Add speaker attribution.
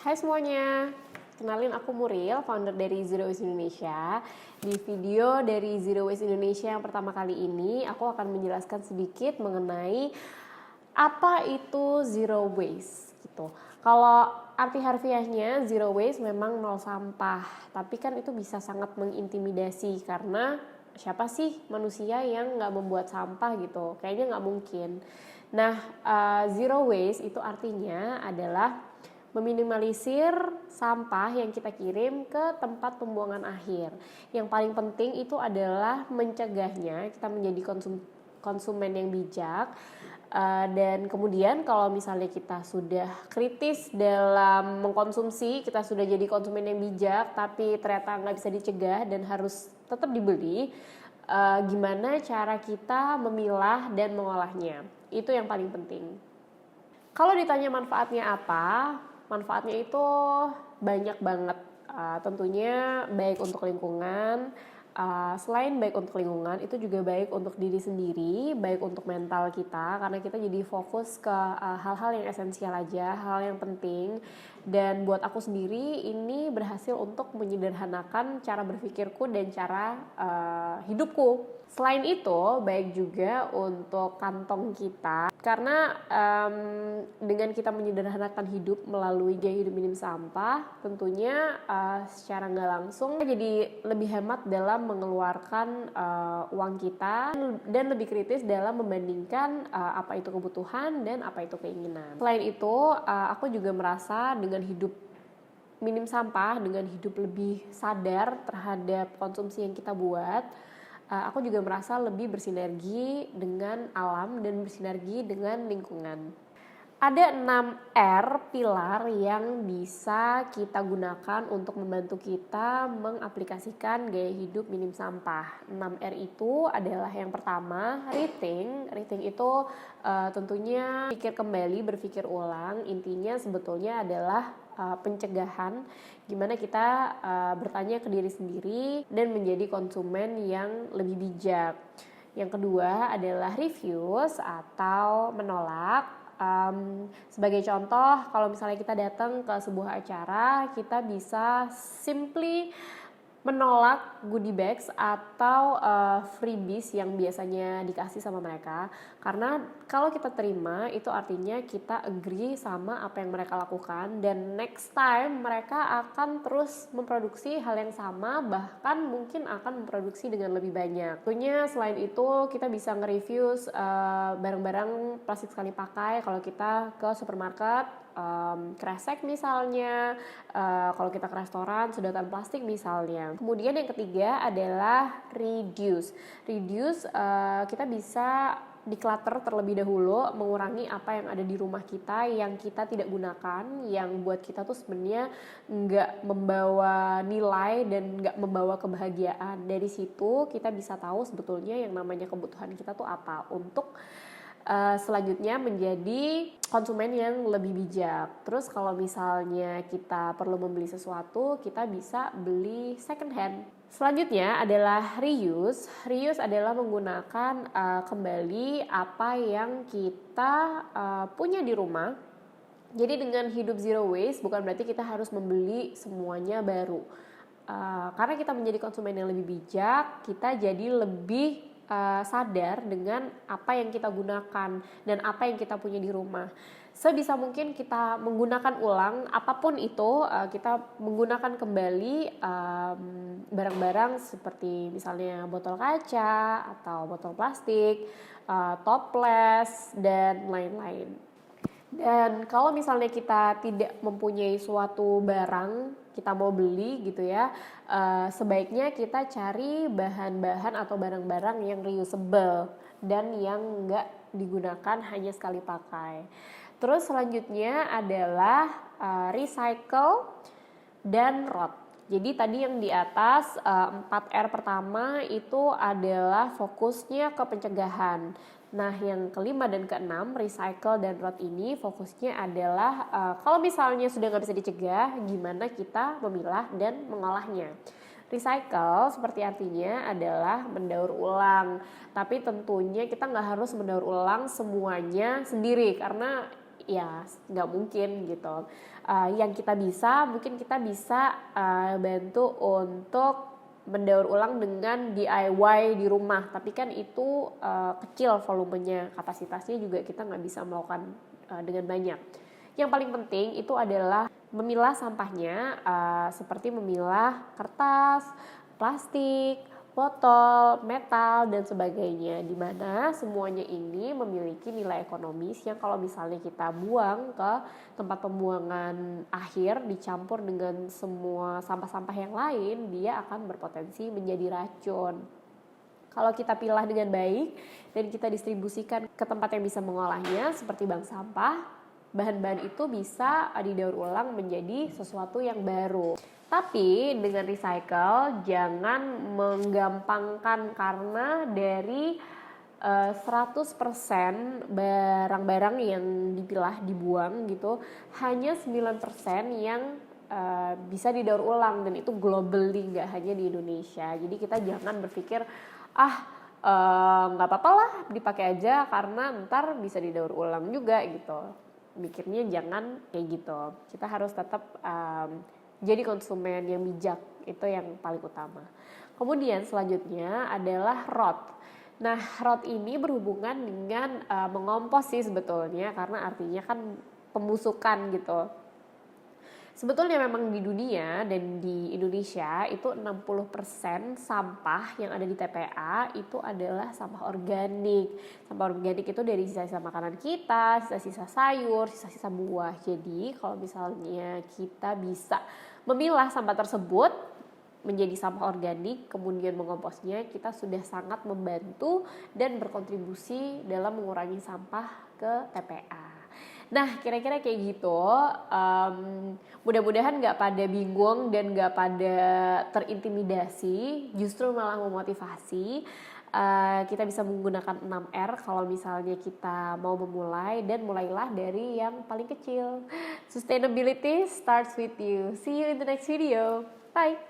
Speaker 1: Hai semuanya, kenalin aku Muril, founder dari Zero Waste Indonesia. Di video dari Zero Waste Indonesia yang pertama kali ini, aku akan menjelaskan sedikit mengenai apa itu Zero Waste gitu. Kalau arti harfiahnya Zero Waste memang nol sampah, tapi kan itu bisa sangat mengintimidasi karena siapa sih manusia yang nggak membuat sampah gitu? Kayaknya nggak mungkin. Nah, Zero Waste itu artinya adalah meminimalisir sampah yang kita kirim ke tempat pembuangan akhir. Yang paling penting itu adalah mencegahnya, kita menjadi konsumen yang bijak. Dan kemudian kalau misalnya kita sudah kritis dalam mengkonsumsi, kita sudah jadi konsumen yang bijak tapi ternyata nggak bisa dicegah dan harus tetap dibeli, gimana cara kita memilah dan mengolahnya, itu yang paling penting. Kalau ditanya manfaatnya apa, manfaatnya itu banyak banget. Tentunya baik untuk lingkungan. Selain baik untuk lingkungan, itu juga baik untuk diri sendiri, baik untuk mental kita, karena kita jadi fokus ke hal-hal yang esensial aja, hal yang penting. Dan buat aku sendiri, ini berhasil untuk menyederhanakan cara berpikirku dan cara hidupku. Selain itu, baik juga untuk kantong kita, karena dengan kita menyederhanakan hidup melalui gaya hidup minim sampah, tentunya secara nggak langsung jadi lebih hemat dalam mengeluarkan uang kita dan lebih kritis dalam membandingkan apa itu kebutuhan dan apa itu keinginan. Selain itu, aku juga merasa dengan hidup minim sampah, dengan hidup lebih sadar terhadap konsumsi yang kita buat, aku juga merasa lebih bersinergi dengan alam dan bersinergi dengan lingkungan. Ada 6 R pilar yang bisa kita gunakan untuk membantu kita mengaplikasikan gaya hidup minim sampah. 6 R itu adalah yang pertama, rethink. Rethink itu tentunya pikir kembali, berpikir ulang. Intinya sebetulnya adalah pencegahan, gimana kita bertanya ke diri sendiri dan menjadi konsumen yang lebih bijak. Yang kedua adalah refuse atau menolak. Sebagai contoh, kalau misalnya kita datang ke sebuah acara, kita bisa simply menolak goodie bags atau freebies yang biasanya dikasih sama mereka, karena kalau kita terima itu artinya kita agree sama apa yang mereka lakukan dan next time mereka akan terus memproduksi hal yang sama, bahkan mungkin akan memproduksi dengan lebih banyak. Tentunya selain itu kita bisa nge-review barang-barang plastik sekali pakai kalau kita ke supermarket, kresek misalnya, kalau kita ke restoran sedotan plastik misalnya. Kemudian yang ketiga adalah reduce. Kita bisa declutter terlebih dahulu, mengurangi apa yang ada di rumah kita yang kita tidak gunakan, yang buat kita tuh sebenarnya nggak membawa nilai dan nggak membawa kebahagiaan. Dari situ kita bisa tahu sebetulnya yang namanya kebutuhan kita tuh apa, untuk selanjutnya menjadi konsumen yang lebih bijak. Terus kalau misalnya kita perlu membeli sesuatu, kita bisa beli second hand. Selanjutnya adalah reuse. Reuse adalah menggunakan kembali apa yang kita punya di rumah. Jadi dengan hidup zero waste bukan berarti kita harus membeli semuanya baru. Karena kita menjadi konsumen yang lebih bijak, kita jadi lebih sadar dengan apa yang kita gunakan dan apa yang kita punya di rumah. Sebisa mungkin kita menggunakan ulang apapun itu, kita menggunakan kembali barang-barang seperti misalnya botol kaca atau botol plastik, toples dan lain-lain. Dan kalau misalnya kita tidak mempunyai suatu barang, kita mau beli gitu ya, sebaiknya kita cari bahan-bahan atau barang-barang yang reusable dan yang nggak digunakan hanya sekali pakai. Terus selanjutnya adalah recycle dan rot. Jadi tadi yang di atas 4R pertama itu adalah fokusnya ke pencegahan. Nah yang kelima dan keenam, recycle dan rot ini fokusnya adalah kalau misalnya sudah nggak bisa dicegah, gimana kita memilah dan mengolahnya. Recycle seperti artinya adalah mendaur ulang, tapi tentunya kita nggak harus mendaur ulang semuanya sendiri, karena ya nggak mungkin gitu. Yang kita bisa, mungkin kita bisa bantu untuk mendaur ulang dengan DIY di rumah, tapi kan itu kecil volumenya, kapasitasnya juga kita nggak bisa melakukan dengan banyak. Yang paling penting itu adalah memilah sampahnya, seperti memilah kertas, plastik, botol, metal, dan sebagainya, di mana semuanya ini memiliki nilai ekonomis yang kalau misalnya kita buang ke tempat pembuangan akhir dicampur dengan semua sampah-sampah yang lain, dia akan berpotensi menjadi racun. Kalau kita pilah dengan baik dan kita distribusikan ke tempat yang bisa mengolahnya seperti bank sampah, bahan-bahan itu bisa didaur ulang menjadi sesuatu yang baru. Tapi dengan recycle jangan menggampangkan, karena dari 100% barang-barang yang dipilah, dibuang gitu, hanya 9% yang bisa didaur ulang, dan itu globally, nggak hanya di Indonesia. Jadi kita jangan berpikir nggak apa-apa lah dipakai aja karena ntar bisa didaur ulang juga gitu. Mikirnya jangan kayak gitu. Kita harus tetap jadi konsumen yang bijak, itu yang paling utama. Kemudian selanjutnya adalah ROT. Nah, ROT ini berhubungan dengan mengompos sih sebetulnya, karena artinya kan pembusukan gitu. Sebetulnya memang di dunia dan di Indonesia itu 60% sampah yang ada di TPA itu adalah sampah organik. Sampah organik itu dari sisa-sisa makanan kita, sisa-sisa sayur, sisa-sisa buah. Jadi kalau misalnya kita bisa memilah sampah tersebut menjadi sampah organik, kemudian mengomposnya, kita sudah sangat membantu dan berkontribusi dalam mengurangi sampah ke TPA. Nah, kira-kira kayak gitu. Mudah-mudahan gak pada bingung dan gak pada terintimidasi, justru malah memotivasi. Kita bisa menggunakan 6R kalau misalnya kita mau memulai, dan mulailah dari yang paling kecil. Sustainability starts with you. See you in the next video. Bye!